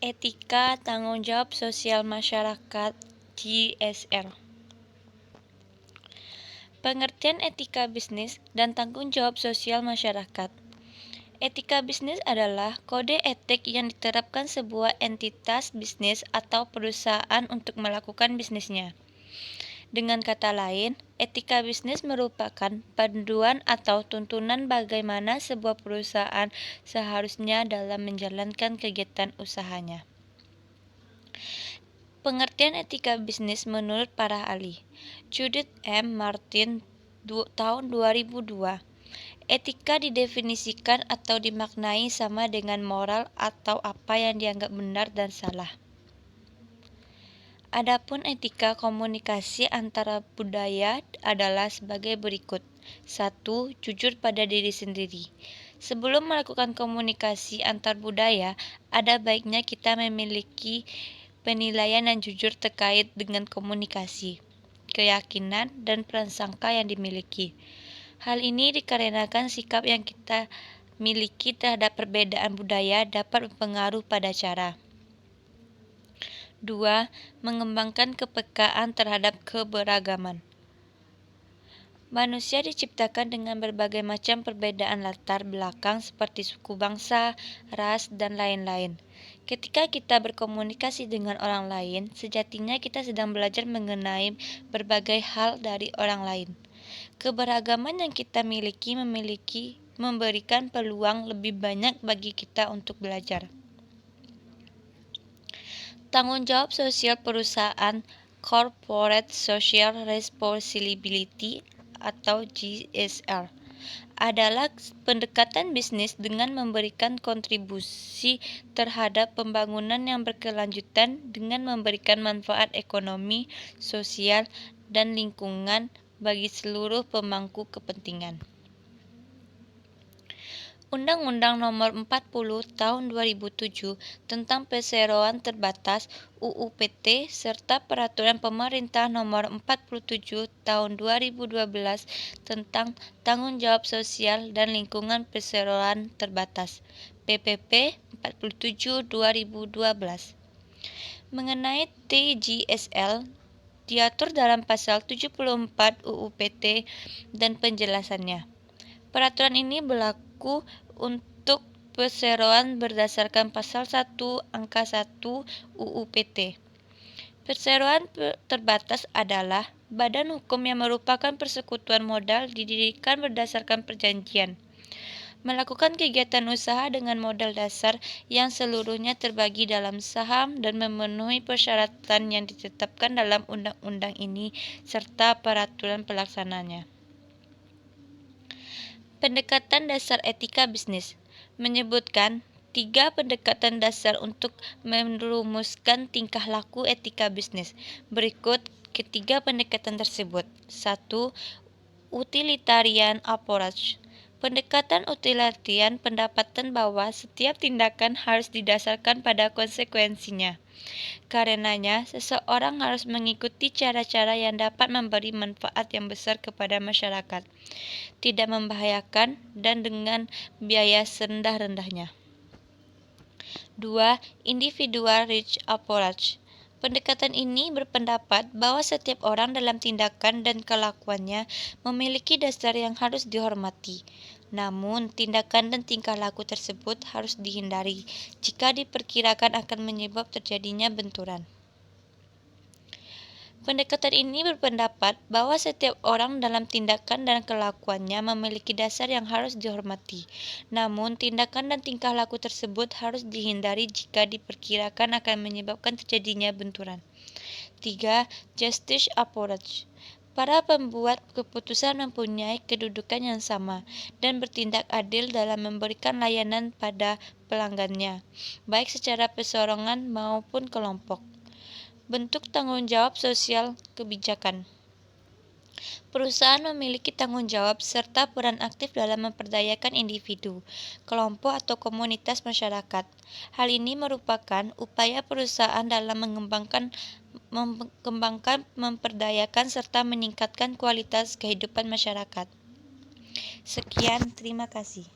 Etika Tanggung Jawab Sosial Masyarakat (GSR). Pengertian etika bisnis dan tanggung jawab sosial masyarakat. Etika bisnis adalah kode etik yang diterapkan sebuah entitas bisnis atau perusahaan untuk melakukan bisnisnya. Dengan kata lain, etika bisnis merupakan panduan atau tuntunan bagaimana sebuah perusahaan seharusnya dalam menjalankan kegiatan usahanya. Pengertian etika bisnis menurut para ahli. Judith M. Martin, tahun 2002. Etika didefinisikan atau dimaknai sama dengan moral atau apa yang dianggap benar dan salah. Adapun etika komunikasi antara budaya adalah sebagai berikut. 1. Jujur pada diri sendiri. Sebelum melakukan komunikasi antar budaya, ada baiknya kita memiliki penilaian yang jujur terkait dengan komunikasi, keyakinan, dan prasangka yang dimiliki. Hal ini dikarenakan sikap yang kita miliki terhadap perbedaan budaya dapat berpengaruh pada cara. 2. Mengembangkan kepekaan terhadap keberagaman. Manusia diciptakan dengan berbagai macam perbedaan latar belakang seperti suku bangsa, ras, dan lain-lain. Ketika kita berkomunikasi dengan orang lain, sejatinya kita sedang belajar mengenai berbagai hal dari orang lain. Keberagaman yang kita miliki memberikan peluang lebih banyak bagi kita untuk belajar. Tanggung jawab sosial perusahaan (Corporate Social Responsibility) atau GSR adalah pendekatan bisnis dengan memberikan kontribusi terhadap pembangunan yang berkelanjutan dengan memberikan manfaat ekonomi, sosial, dan lingkungan bagi seluruh pemangku kepentingan. Undang-Undang Nomor 40 Tahun 2007 tentang Perseroan Terbatas (UU-PT) serta Peraturan Pemerintah Nomor 47 Tahun 2012 tentang Tanggung Jawab Sosial dan Lingkungan Perseroan Terbatas (PPP 47/2012). Mengenai TGSL diatur dalam pasal 74 UU-PT dan penjelasannya. Peraturan ini berlaku untuk perseroan berdasarkan pasal 1 angka 1 UU-PT. Perseroan terbatas adalah badan hukum yang merupakan persekutuan modal didirikan berdasarkan perjanjian, melakukan kegiatan usaha dengan modal dasar yang seluruhnya terbagi dalam saham dan memenuhi persyaratan yang ditetapkan dalam undang-undang ini serta peraturan pelaksananya. Pendekatan dasar etika bisnis menyebutkan 3 pendekatan dasar untuk merumuskan tingkah laku etika bisnis. Berikut ketiga pendekatan tersebut. 1. Utilitarian approach. Pendekatan utilitarian pendapatan bahwa setiap tindakan harus didasarkan pada konsekuensinya. Karenanya, seseorang harus mengikuti cara-cara yang dapat memberi manfaat yang besar kepada masyarakat, tidak membahayakan, dan dengan biaya serendah-rendahnya. 2. Individual rights approach. Pendekatan ini berpendapat bahwa setiap orang dalam tindakan dan kelakuannya memiliki dasar yang harus dihormati. Namun, tindakan dan tingkah laku tersebut harus dihindari jika diperkirakan akan menyebab terjadinya benturan. Pendekatan ini berpendapat bahwa setiap orang dalam tindakan dan kelakuannya memiliki dasar yang harus dihormati. Namun, tindakan dan tingkah laku tersebut harus dihindari jika diperkirakan akan menyebabkan terjadinya benturan. 3. Justice approach. Para pembuat keputusan mempunyai kedudukan yang sama dan bertindak adil dalam memberikan layanan pada pelanggannya, baik secara perseorangan maupun kelompok. Bentuk tanggung jawab sosial kebijakan. Perusahaan memiliki tanggung jawab serta peran aktif dalam memperdayakan individu, kelompok atau komunitas masyarakat. Hal ini merupakan upaya perusahaan dalam mengembangkan, memperdayakan serta meningkatkan kualitas kehidupan masyarakat. Sekian, terima kasih.